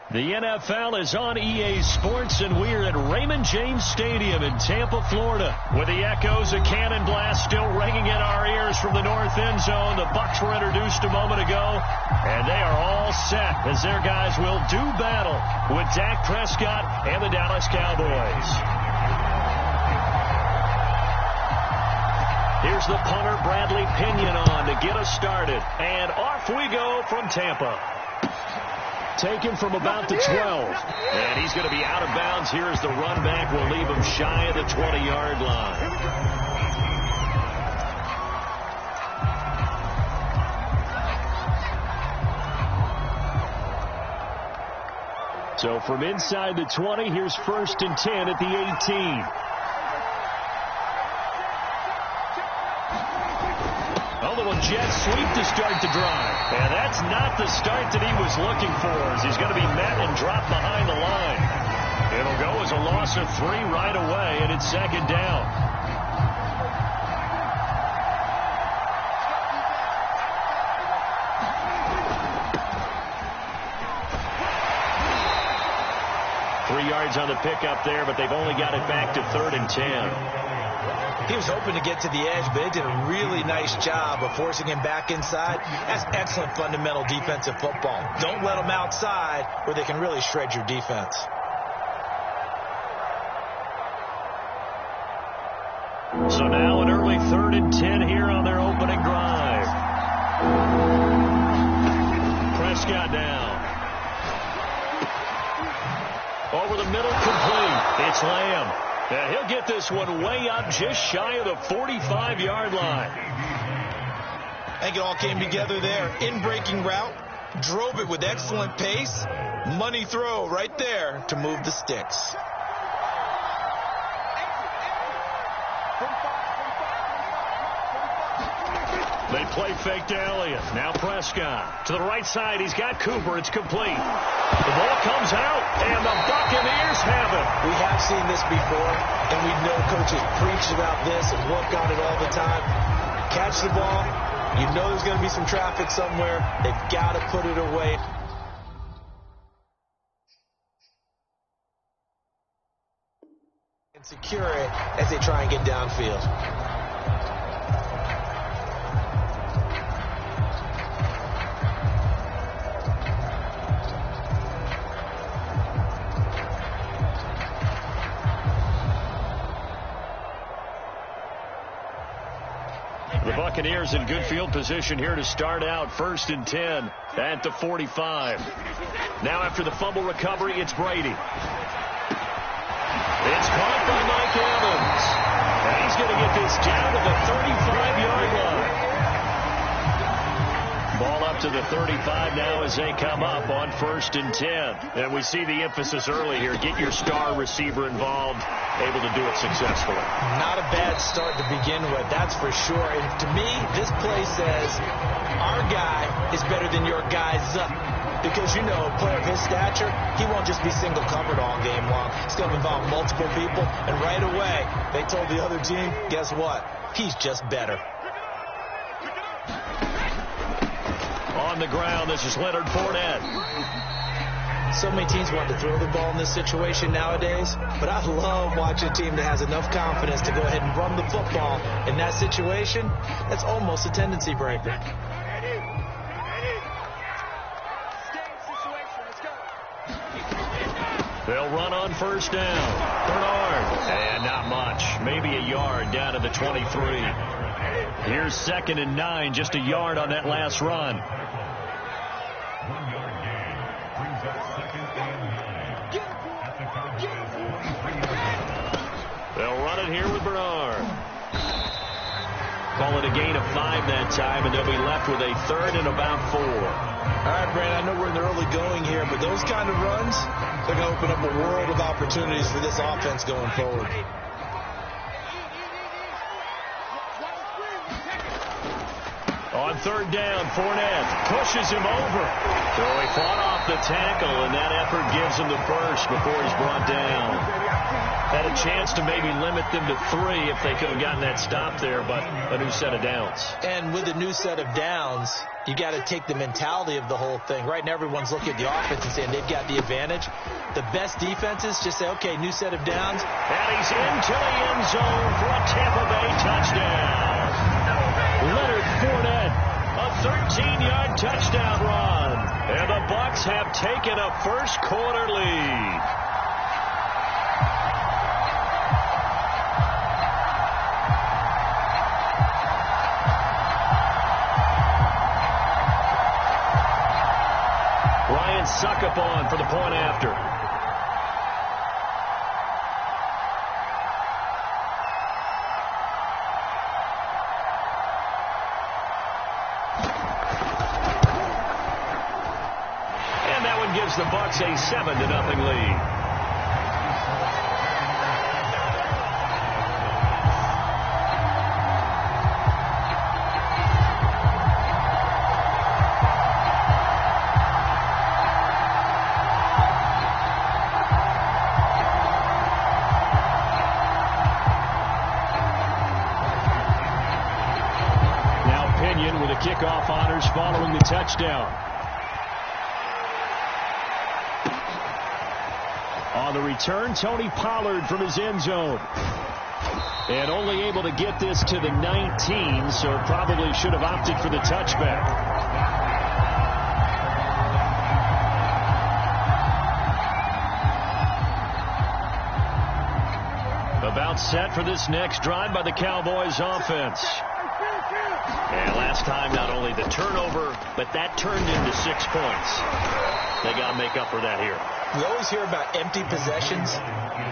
The NFL is on EA Sports, and we're at Raymond James Stadium in Tampa, Florida, with the echoes of cannon blast still ringing in our ears from the north end zone. The Bucs were introduced a moment ago, and they are all set as their guys will do battle with Dak Prescott and the Dallas Cowboys. Here's the punter, Bradley Pinion, on to get us started, and off we go from Tampa. Taken from about the 12. And he's going to be out of bounds here as the run back will leave him shy of the 20-yard line. So from inside the 20, here's 1st and 10 at the 18. A little jet sweep to start the drive. And that's not the start that he was looking for, as he's going to be met and dropped behind the line. It'll go as a loss of 3 right away, and it's 2nd down. Three yards on the pickup there, but they've only got it back to 3rd and 10. He was hoping to get to the edge, but they did a really nice job of forcing him back inside. That's excellent fundamental defensive football. Don't let them outside where they can really shred your defense. So now an early 3rd and 10 here on their opening drive. Prescott now. Over the middle, complete. It's Lamb. And he'll get this one way up just shy of the 45-yard line. I think it all came together there. In-breaking route, drove it with excellent pace. Money throw right there to move the sticks. They play fake to Elliott. Now Prescott. To the right side, he's got Cooper. It's complete. The ball comes out, and the Buccaneers have it. We have seen this before, and we know coaches preach about this and work on it all the time. Catch the ball. You know there's going to be some traffic somewhere. They've got to put it away. And secure it as they try and get downfield. The Buccaneers in good field position here to start out. 1st and 10 at the 45. Now after the fumble recovery, it's Brady. It's caught by Mike Evans. And he's going to get this down to the 35-yard line. Ball up to the 35 now as they come up on 1st and 10. And we see the emphasis early here. Get your star receiver involved, able to do it successfully. Not a bad start to begin with, that's for sure. And to me, this play says our guy is better than your guy's up. Because, you know, a player of his stature, he won't just be single-covered all game long. He's going to involve multiple people. And right away, they told the other team, guess what? He's just better. On the ground, this is Leonard Fournette. So many teams want to throw the ball in this situation nowadays, but I love watching a team that has enough confidence to go ahead and run the football. In that situation, that's almost a tendency breaker. They'll run on 1st down. Bernard. And not much. Maybe a yard down to the 23. Here's 2nd and 9. Just a yard on that last run. They'll run it here with Bernard. Call it a gain of 5 that time, and they'll be left with a 3rd and about 4. All right, Brandon, I know we're in the early going here, but those kind of runs, they're going to open up a world of opportunities for this offense going forward. On 3rd down, Fournette pushes him over. So he fought off the tackle, and that effort gives him the burst before he's brought down. Had a chance to maybe limit them to 3 if they could have gotten that stop there, but a new set of downs. And with a new set of downs, you got to take the mentality of the whole thing. Right now, everyone's looking at the offense and saying they've got the advantage. The best defenses just say, okay, new set of downs. And he's into the end zone for a Tampa Bay touchdown. Leonard Fournette, a 13-yard touchdown run. And the Bucs have taken a first-quarter lead. Suck up on for the point after. And that one gives the Bucs a 7-0 lead. Kickoff honors following the touchdown. On the return, Tony Pollard from his end zone. And only able to get this to the 19, so probably should have opted for the touchback. About set for this next drive by the Cowboys offense. And last time, not only the turnover, but that turned into 6 points. They got to make up for that here. We always hear about empty possessions,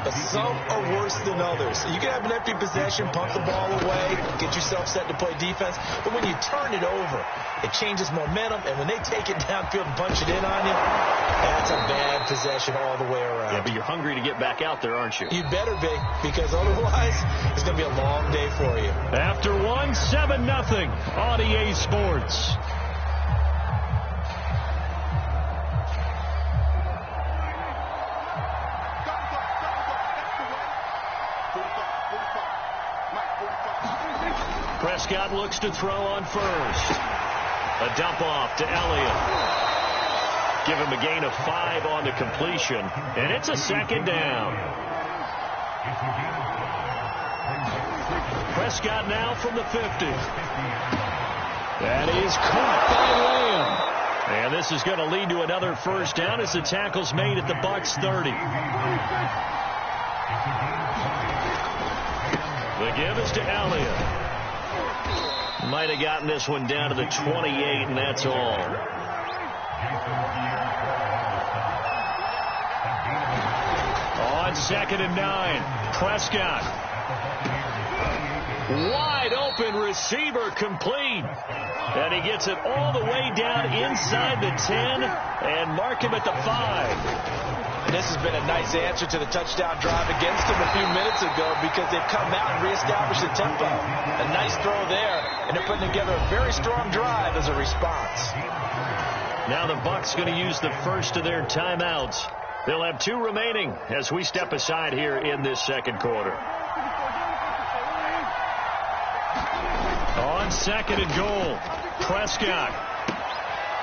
but some are worse than others. You can have an empty possession, punt the ball away, get yourself set to play defense, but when you turn it over, it changes momentum, and when they take it downfield and punch it in on you, that's a bad possession all the way around. Yeah, but you're hungry to get back out there, aren't you? You better be, because otherwise, it's going to be a long day for you. After 7-0 on EA Sports. Prescott looks to throw on first. A dump off to Elliott. Give him a gain of 5 on the completion. And it's a 2nd down. Prescott now from the 50. That is caught by Lamb. And this is going to lead to another 1st down as the tackle's made at the Bucs 30. The give is to Elliott. Might have gotten this one down to the 28, and that's all. On 2nd and 9, Prescott. Wide open receiver complete. And he gets it all the way down inside the 10 and mark him at the 5. And this has been a nice answer to the touchdown drive against them a few minutes ago because they've come out and reestablished the tempo. A nice throw there, and they're putting together a very strong drive as a response. Now the Bucs going to use the first of their timeouts. They'll have 2 remaining as we step aside here in this 2nd quarter. On 2nd and goal, Prescott.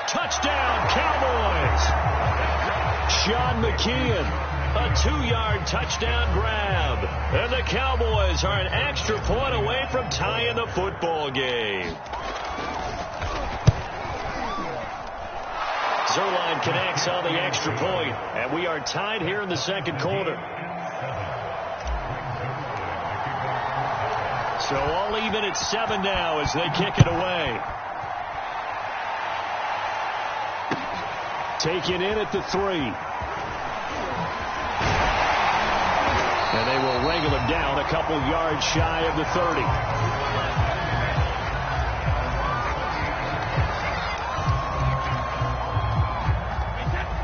Touchdown, Cowboys! Sean McKeon, a 2-yard touchdown grab. And the Cowboys are an extra point away from tying the football game. Zerline connects on the extra point, and we are tied here in the 2nd quarter. So all even at 7 now as they kick it away. Taken in at the 3. And they will wrangle him down a couple yards shy of the 30.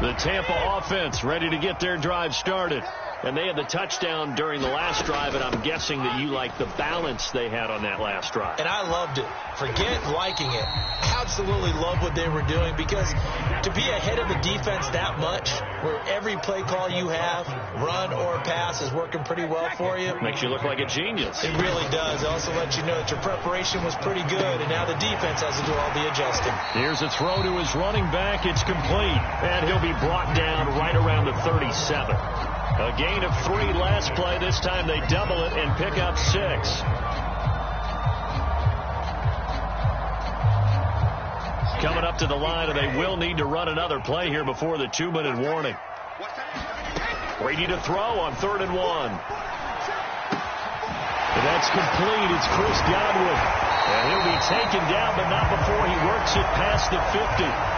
The Tampa offense ready to get their drive started. And they had the touchdown during the last drive, and I'm guessing that you like the balance they had on that last drive. And I loved it. Forget liking it. Absolutely love what they were doing, because to be ahead of the defense that much, where every play call you have, run or pass, is working pretty well for you. Makes you look like a genius. It really does. It also lets you know that your preparation was pretty good, and now the defense has to do all the adjusting. Here's a throw to his running back. It's complete, and he'll be brought down right around the 37. A gain of 3 last play. This time they double it and pick up 6. Coming up to the line, and they will need to run another play here before the 2-minute warning. Brady to throw on 3rd and 1. And that's complete. It's Chris Godwin. And he'll be taken down, but not before he works it past the 50.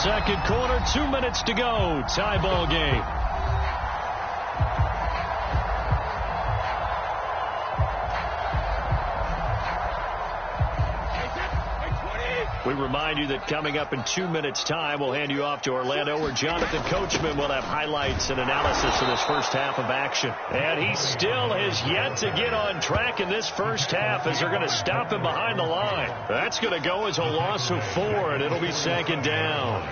Second quarter, 2 minutes to go. Tie ball game. We remind you that coming up in 2 minutes' time, we'll hand you off to Orlando, where Jonathan Coachman will have highlights and analysis of this first half of action. And he still has yet to get on track in this first half, as they're going to stop him behind the line. That's going to go as a loss of 4, and it'll be 2nd down.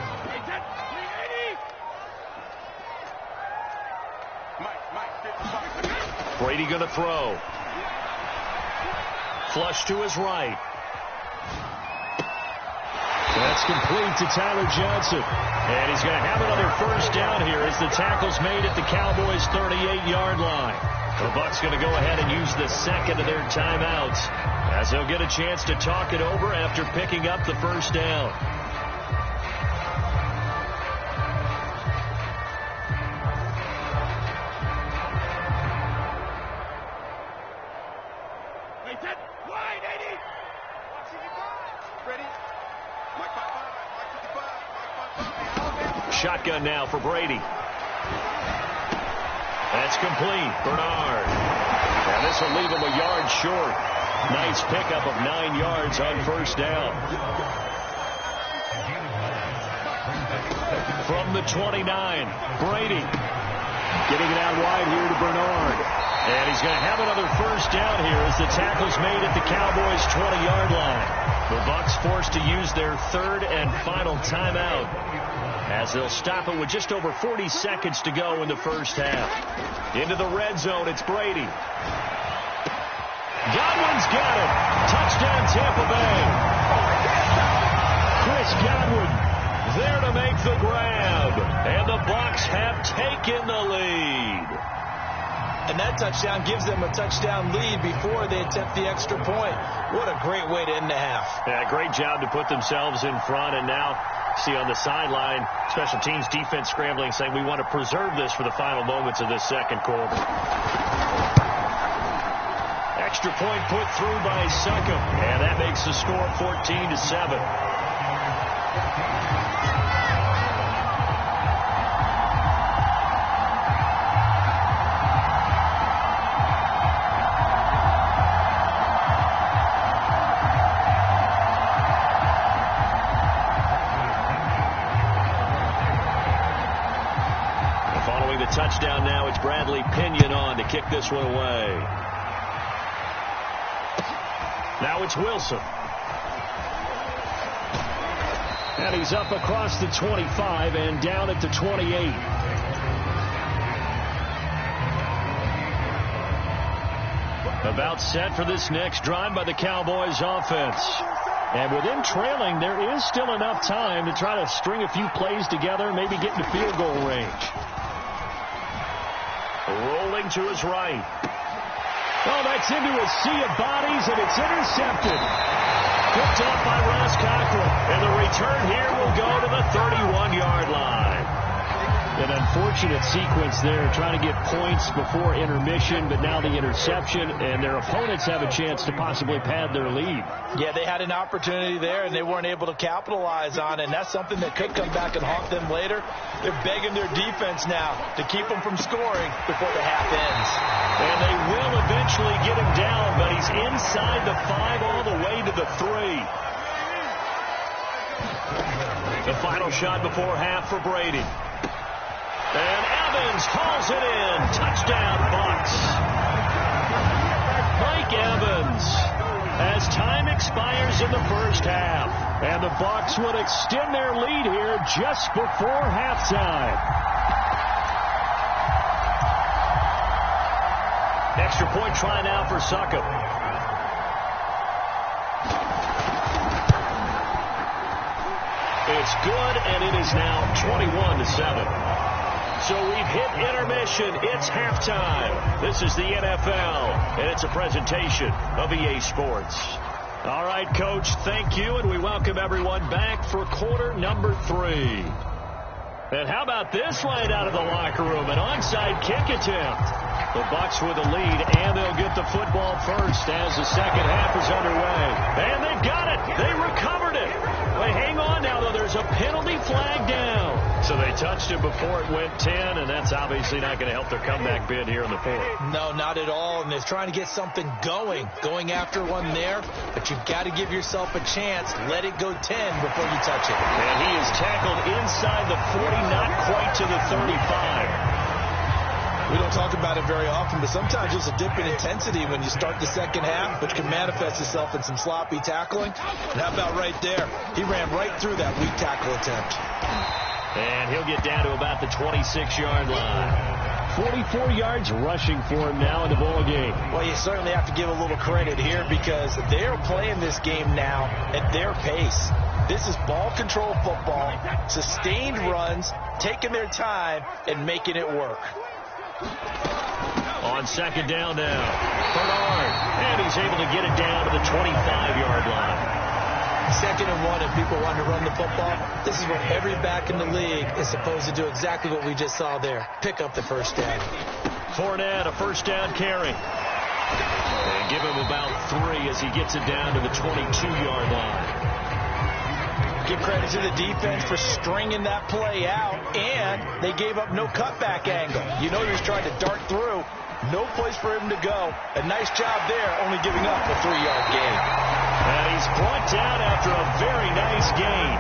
Brady going to throw. Flush to his right. That's complete to Tyler Johnson. And he's going to have another first down here as the tackle's made at the Cowboys' 38-yard line. The Bucs going to go ahead and use the second of their timeouts, as they'll get a chance to talk it over after picking up the first down. Shotgun now for Brady. That's complete. Bernard. And this will leave him a yard short. Nice pickup of 9 yards on first down. From the 29, Brady getting it out wide here to Bernard. And he's going to have another first down here as the tackle's made at the Cowboys' 20-yard line. The Bucs forced to use their 3rd and final timeout, as they'll stop it with just over 40 seconds to go in the first half. Into the red zone, it's Brady. Godwin's got it. Touchdown, Tampa Bay. Chris Godwin there to make the grab. And the Bucs have taken the lead. And that touchdown gives them a touchdown lead before they attempt the extra point. What a great way to end the half. Yeah, great job to put themselves in front, and now see on the sideline, special teams defense scrambling, saying we want to preserve this for the final moments of this second quarter. Extra point put through by Succop, and that makes the score 14-7. Touchdown now. It's Bradley Pinion on to kick this one away. Now it's Wilson. And he's up across the 25 and down at the 28. About set for this next drive by the Cowboys offense. And with them trailing, there is still enough time to try to string a few plays together, maybe get into field goal range. Rolling to his right. Oh, that's into a sea of bodies, and it's intercepted. Picked up by Ross Cockrell. And the return here will go to the 31-yard line. An unfortunate sequence there, trying to get points before intermission, but now the interception, and their opponents have a chance to possibly pad their lead. Yeah, they had an opportunity there, and they weren't able to capitalize on it, and that's something that could come back and haunt them later. They're begging their defense now to keep them from scoring before the half ends. And they will eventually get him down, but he's inside the 5 all the way to the 3. The final shot before half for Brady. And Evans hauls it in. Touchdown, Bucs. Mike Evans, as time expires in the first half. And the Bucs would extend their lead here just before halftime. Extra point try now for Succop. It's good, and it is now 21-7. So we've hit intermission. It's halftime. This is the NFL, and it's a presentation of EA Sports. All right, Coach, thank you, and we welcome everyone back for quarter number 3. And how about this right out of the locker room? An onside kick attempt. The Bucs with the lead, and they'll get the football first as the second half is underway. And they've got it. They recovered it. But hang on now, though. There's a penalty flag down. So they touched it before it went 10, and that's obviously not going to help their comeback bid here in the fourth. No, not at all. And they're trying to get something going after one there. But you've got to give yourself a chance. Let it go 10 before you touch it. And he is tackled inside the 40, not quite to the 35. We don't talk about it very often, but sometimes there's a dip in intensity when you start the second half, which can manifest itself in some sloppy tackling. And how about right there? He ran right through that weak tackle attempt. And he'll get down to about the 26-yard line. 44 yards rushing for him now in the ball game. Well, you certainly have to give a little credit here because they're playing this game now at their pace. This is ball control football, sustained runs, taking their time, and making it work. On second down now, Bernard, and he's able to get it down to the 25-yard line. 2nd and 1, if people want to run the football, this is what every back in the league is supposed to do, exactly what we just saw there. Pick up the first down. Fournette, a first down carry. And give him about 3 as he gets it down to the 22-yard line. Give credit to the defense for stringing that play out, and they gave up no cutback angle. You know he was trying to dart through. No place for him to go. A nice job there, only giving up a 3-yard gain. And he's brought down after a very nice gain.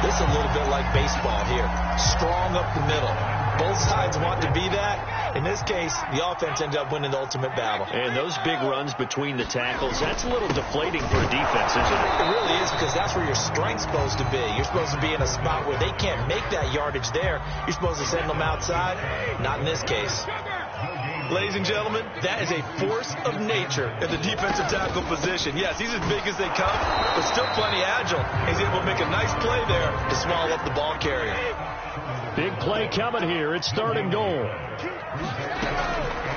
This is a little bit like baseball here. Strong up the middle. Both sides want to be that. In this case, the offense ended up winning the ultimate battle. And those big runs between the tackles, that's a little deflating for a defense, isn't it? It really is, because that's where your strength's supposed to be. You're supposed to be in a spot where they can't make that yardage there. You're supposed to send them outside. Not in this case. Ladies and gentlemen, that is a force of nature in the defensive tackle position. Yes, he's as big as they come, but still plenty agile. He's able to make a nice play there to swallow up the ball carrier. Big play coming here. It's 3rd and goal.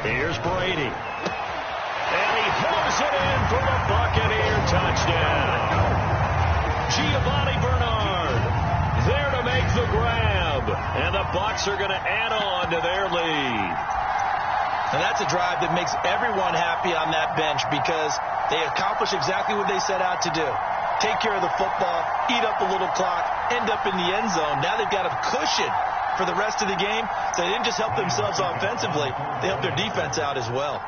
Here's Brady. And he hooks it in for the Buccaneer touchdown. Giovanni Bernard there to make the grab. And the Bucs are going to add on to their lead. And that's a drive that makes everyone happy on that bench because they accomplish exactly what they set out to do. Take care of the football, eat up a little clock, end up in the end zone. Now they've got a cushion for the rest of the game. So they didn't just help themselves offensively, they helped their defense out as well.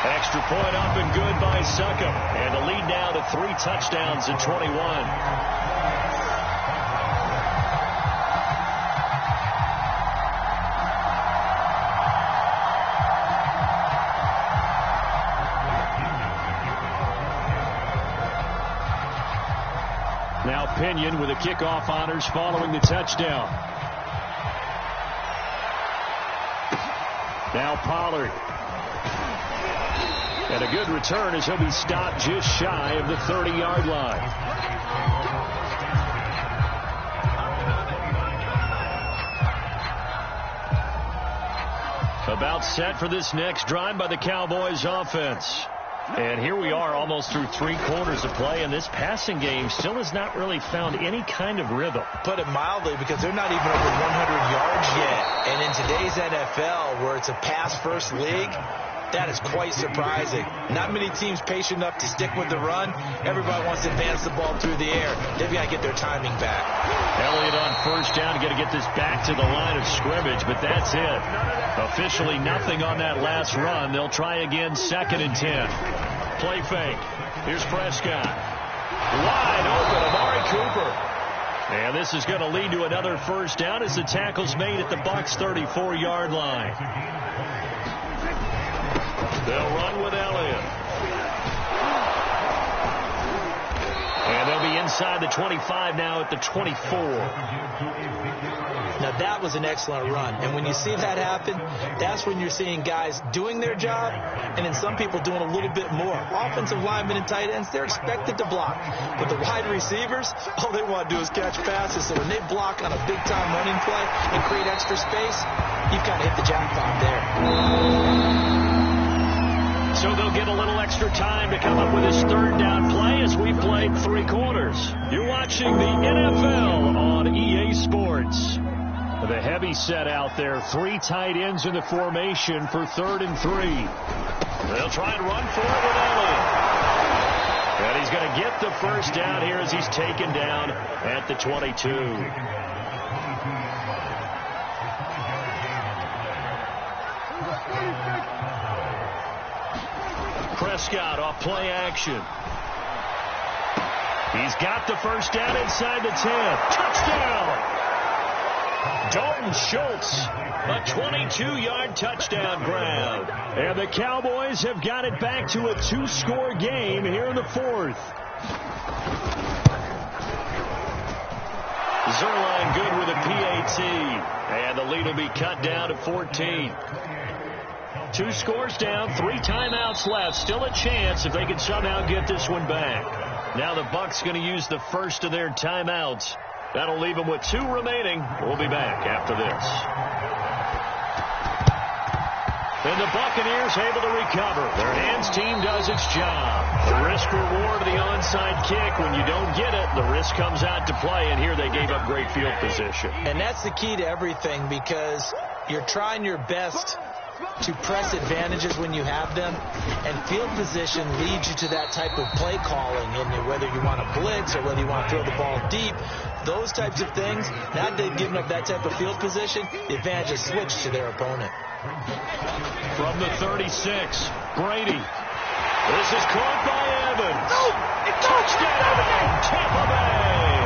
Extra point up and good by Succop. And the lead now to 3 touchdowns in 21. Now Pinion with the kickoff honors following the touchdown. Now Pollard. And a good return as he'll be stopped just shy of the 30-yard line. About set for this next drive by the Cowboys offense. And here we are almost through 3 quarters of play, and this passing game still has not really found any kind of rhythm. Put it mildly, because they're not even over 100 yards yet. And in today's NFL, where it's a pass-first league, That is quite surprising. Not many teams patient enough to stick with the run. Everybody wants to advance the ball through the air. They've got to get their timing back. Elliott on first down. Got to get this back to the line of scrimmage, but that's it. Officially nothing on that last run. They'll try again, 2nd and 10. Play fake. Here's Prescott. Wide open, Amari Cooper. And this is going to lead to another first down as the tackle's made at the Bucs 34-yard line. They'll run with Elliott. And they'll be inside the 25 now at the 24. Now, that was an excellent run. And when you see that happen, that's when you're seeing guys doing their job and then some people doing a little bit more. Offensive linemen and tight ends, they're expected to block. But the wide receivers, all they want to do is catch passes. So when they block on a big-time running play and create extra space, you've kind of hit the jackpot there. So they'll get a little extra time to come up with his 3rd down play as we played 3 quarters. You're watching the NFL on EA Sports. The heavy set out there. 3 tight ends in the formation for 3rd and 3. They'll try and run for it with Elliott. And he's going to get the first down here as he's taken down at the 22. Prescott off play action. He's got the first down inside the 10. Touchdown! Dalton Schultz, a 22-yard touchdown grab. And the Cowboys have got it back to a 2-score game here in the 4th. Zerline good with a PAT. And the lead will be cut down to 14. 2 scores down, 3 timeouts left. Still a chance if they can somehow get this one back. Now the Bucs going to use the first of their timeouts. That'll leave them with 2 remaining. We'll be back after this. And the Buccaneers able to recover. Their hands team does its job. The risk reward of the onside kick. When you don't get it, the risk comes out to play. And here they gave up great field position. And that's the key to everything, because you're trying your best to press advantages when you have them, and field position leads you to that type of play calling, and whether you want to blitz or whether you want to throw the ball deep, those types of things. Now that they've given up that type of field position, the advantage is switched to their opponent. From the 36, Brady. This is caught by Evans. Touchdown, Tampa Bay.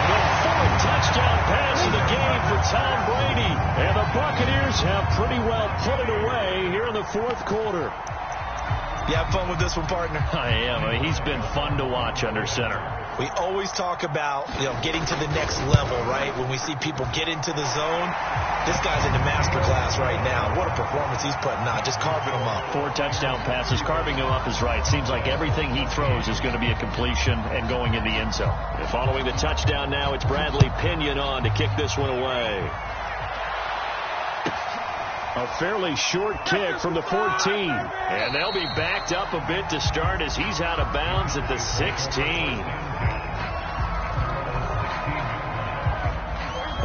The 4th touchdown pass of the game for Tom Brady. And the Buccaneers have pretty well put it away here in the 4th quarter. You have fun with this one, partner? I am. I mean, he's been fun to watch under center. We always talk about, getting to the next level, right? When we see people get into the zone, this guy's in the master class right now. What a performance he's putting on, just carving them up. 4 touchdown passes. Carving him up is right. Seems like everything he throws is going to be a completion and going in the end zone. And following the touchdown now, it's Bradley Pinion on to kick this one away. A fairly short kick from the 14. And they'll be backed up a bit to start as he's out of bounds at the 16.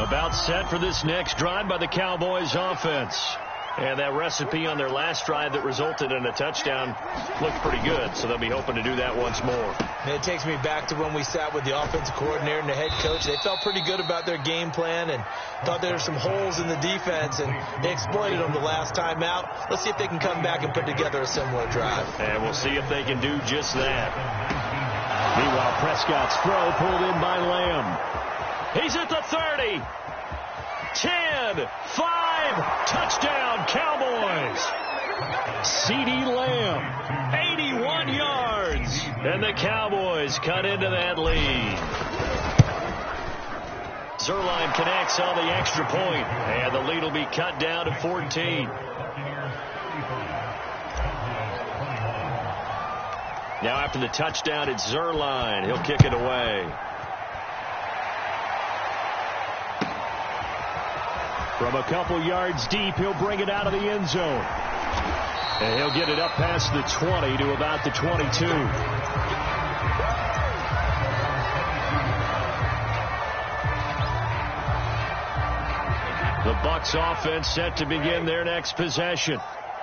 About set for this next drive by the Cowboys offense. And that recipe on their last drive that resulted in a touchdown looked pretty good, so they'll be hoping to do that once more. And it takes me back to when we sat with the offensive coordinator and the head coach. They felt pretty good about their game plan and thought there were some holes in the defense, and they exploited them the last time out. Let's see if they can come back and put together a similar drive. And we'll see if they can do just that. Meanwhile, Prescott's throw pulled in by Lamb. He's at the 30. 10, 5, touchdown, Cowboys. CeeDee Lamb, 81 yards. And the Cowboys cut into that lead. Zerline connects on the extra point, and the lead will be cut down to 14. Now after the touchdown, it's Zerline. He'll kick it away. From a couple yards deep, he'll bring it out of the end zone. And he'll get it up past the 20 to about the 22. The Bucs offense set to begin their next possession.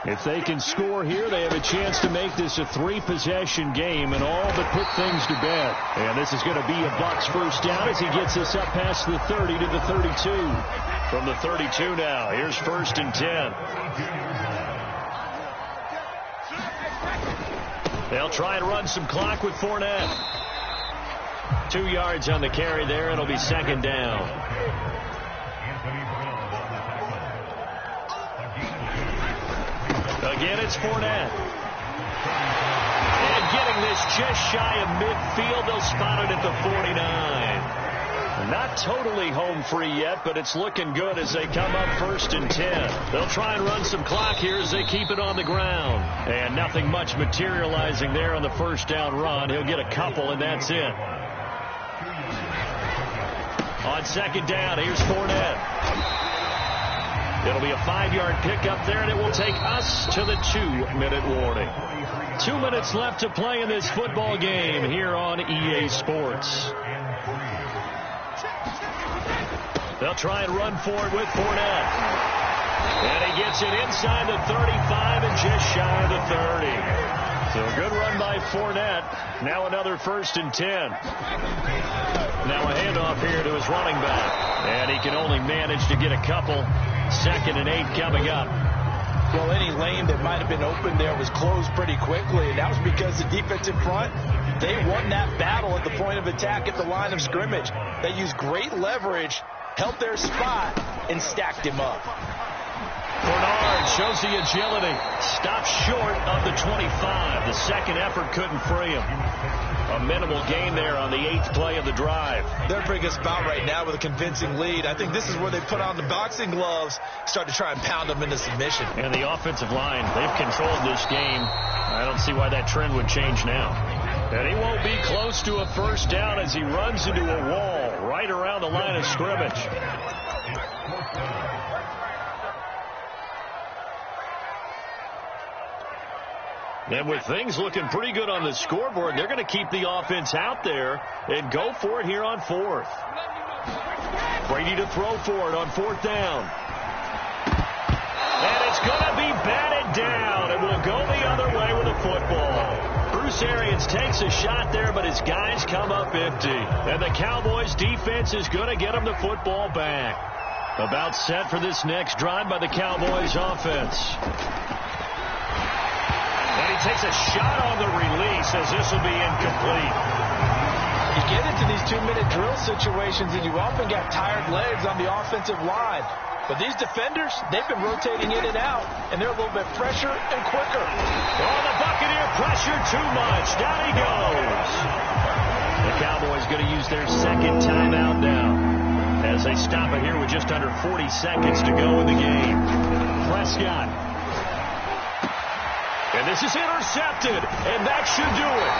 If they can score here, they have a chance to make this a 3-possession game and all but put things to bed. And this is going to be a Bucs first down as he gets us up past the 30 to the 32. From the 32 now, here's 1st and 10. They'll try and run some clock with Fournette. 2 yards on the carry there. It'll be 2nd down. Again, it's Fournette. And getting this just shy of midfield, they'll spot it at the 49. Not totally home free yet, but it's looking good as they come up 1st and 10. They'll try and run some clock here as they keep it on the ground. And nothing much materializing there on the 1st down run. He'll get a couple, and that's it. On 2nd down, here's Fournette. It'll be a 5-yard pickup there, and it will take us to the 2-minute warning. 2 minutes left to play in this football game here on EA Sports. They'll try and run for it with Fournette. And he gets it inside the 35 and just shy of the 30. So a good run by Fournette. Now another 1st and 10. Now a handoff here to his running back. And he can only manage to get a couple. 2nd and 8 coming up. Well, any lane that might have been open there was closed pretty quickly, and that was because the defensive front, they won that battle at the point of attack at the line of scrimmage. They used great leverage, held their spot, and stacked him up. Bernard shows the agility. Stops short of the 25. The second effort couldn't free him. A minimal gain there on the 8th play of the drive. Their biggest bout right now with a convincing lead. I think this is where they put on the boxing gloves, start to try and pound them into submission. And the offensive line, they've controlled this game. I don't see why that trend would change now. And he won't be close to a 1st down as he runs into a wall right around the line of scrimmage. And with things looking pretty good on the scoreboard, they're going to keep the offense out there and go for it here on 4th. Brady to throw for it on 4th down. And it's going to be batted down, and we'll go the other way with the football. Bruce Arians takes a shot there, but his guys come up empty. And the Cowboys defense is going to get him the football back. About set for this next drive by the Cowboys offense. And he takes a shot on the release as this will be incomplete. You get into these 2-minute drill situations and you often got tired legs on the offensive line. But these defenders, they've been rotating in and out, and they're a little bit fresher and quicker. Oh, the Buccaneer pressure too much. Down he goes. The Cowboys going to use their 2nd timeout now as they stop it here with just under 40 seconds to go in the game. Prescott. And this is intercepted, and that should do it.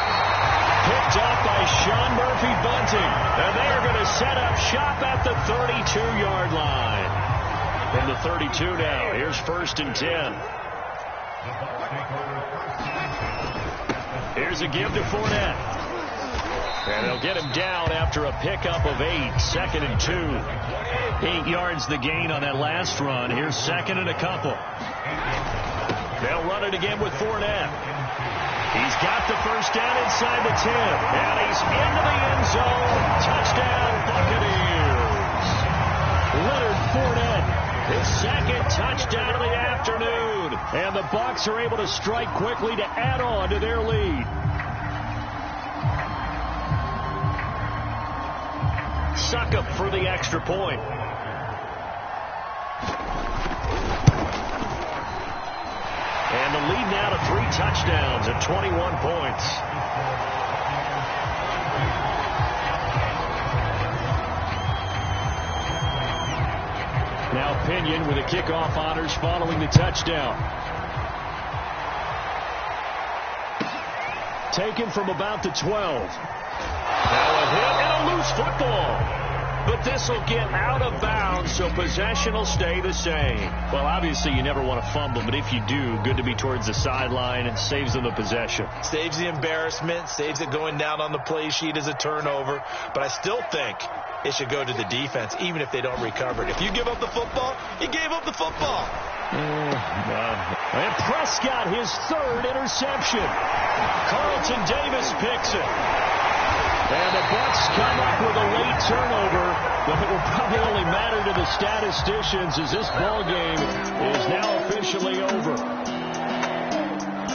Picked up by Sean Murphy-Bunting, and they are going to set up shop at the 32-yard line. From the 32 now, here's 1st and 10. Here's a give to Fournette. And they'll get him down after a pickup of 8, 2nd and 2. 8 yards the gain on that last run. Here's 2nd and a couple. They'll run it again with Fournette. He's got the 1st down inside the 10. And he's into the end zone. Touchdown, Buccaneers. Leonard Fournette, his 2nd touchdown of the afternoon. And the Bucs are able to strike quickly to add on to their lead. Succop for the extra point. And the lead now to 3 touchdowns at 21 points. Now Pinion with the kickoff honors following the touchdown. Taken from about the 12. Now a hit and a loose football. But this will get out of bounds, so possession will stay the same. Well, obviously, you never want to fumble, but if you do, good to be towards the sideline and saves them the possession. Saves the embarrassment, saves it going down on the play sheet as a turnover. But I still think it should go to the defense, even if they don't recover it. If you give up the football, you gave up the football. And Prescott, his third interception. Carlton Davis picks it. And the Bucs come up with a late turnover, but it will probably only matter to the statisticians as this ball game is now officially over.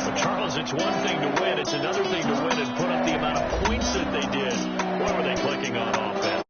But Charles, it's one thing to win. It's another thing to win and put up the amount of points that they did. What were they clicking on offense?